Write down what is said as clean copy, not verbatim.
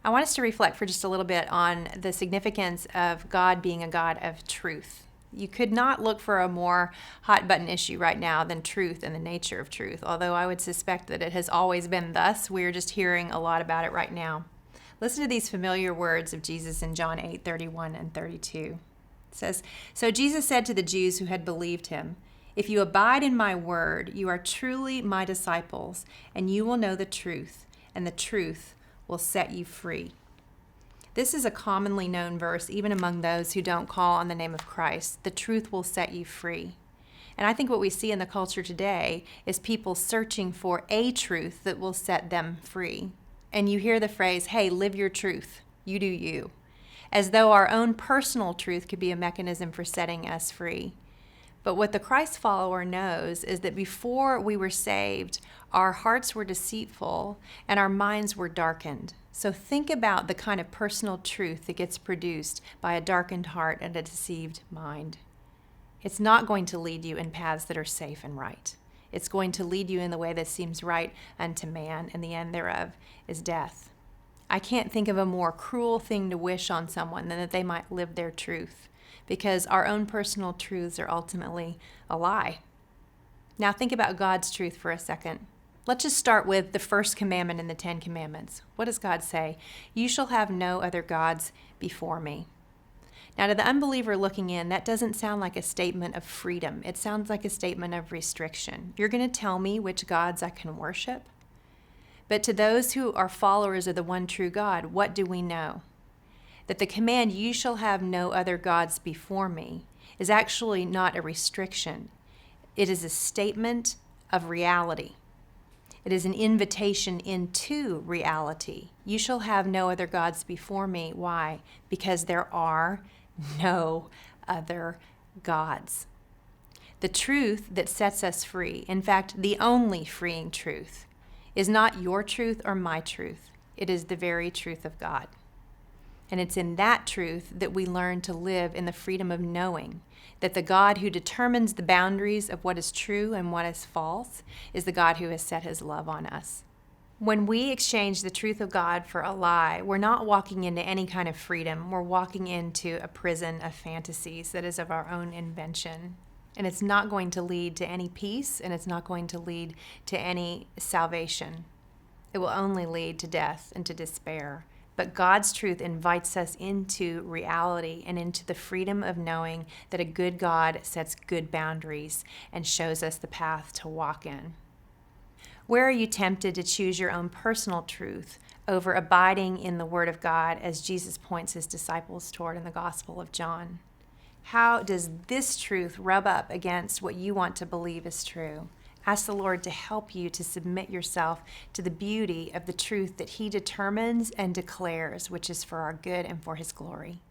I want us to reflect for just a little bit on the significance of God being a God of truth. You could not look for a more hot button issue right now than truth and the nature of truth, although I would suspect that it has always been thus. We're just hearing a lot about it right now. Listen to these familiar words of Jesus in John 8:31 and 32. It says, "So Jesus said to the Jews who had believed him, 'If you abide in my word, you are truly my disciples, and you will know the truth, and the truth will set you free.'" This is a commonly known verse even among those who don't call on the name of Christ. The truth will set you free. And I think what we see in the culture today is people searching for a truth that will set them free. And you hear the phrase, "Hey, live your truth. You do you." As though our own personal truth could be a mechanism for setting us free. But what the Christ follower knows is that before we were saved, our hearts were deceitful and our minds were darkened. So think about the kind of personal truth that gets produced by a darkened heart and a deceived mind. It's not going to lead you in paths that are safe and right. It's going to lead you in the way that seems right unto man, and the end thereof is death. I can't think of a more cruel thing to wish on someone than that they might live their truth, because our own personal truths are ultimately a lie. Now think about God's truth for a second. Let's just start with the first commandment in the 10 Commandments. What does God say? "You shall have no other gods before me." Now to the unbeliever looking in, that doesn't sound like a statement of freedom. It sounds like a statement of restriction. You're going to tell me which gods I can worship? But to those who are followers of the one true God, what do we know? That the command, "You shall have no other gods before me," is actually not a restriction. It is a statement of reality. It is an invitation into reality. You shall have no other gods before me. Why? Because there are no other gods. The truth that sets us free, in fact, the only freeing truth, is not your truth or my truth. It is the very truth of God. And it's in that truth that we learn to live in the freedom of knowing that the God who determines the boundaries of what is true and what is false is the God who has set his love on us. When we exchange the truth of God for a lie, we're not walking into any kind of freedom. We're walking into a prison of fantasies that is of our own invention. And it's not going to lead to any peace, and it's not going to lead to any salvation. It will only lead to death and to despair. But God's truth invites us into reality and into the freedom of knowing that a good God sets good boundaries and shows us the path to walk in. Where are you tempted to choose your own personal truth over abiding in the Word of God as Jesus points his disciples toward in the Gospel of John? How does this truth rub up against what you want to believe is true? Ask the Lord to help you to submit yourself to the beauty of the truth that he determines and declares, which is for our good and for his glory.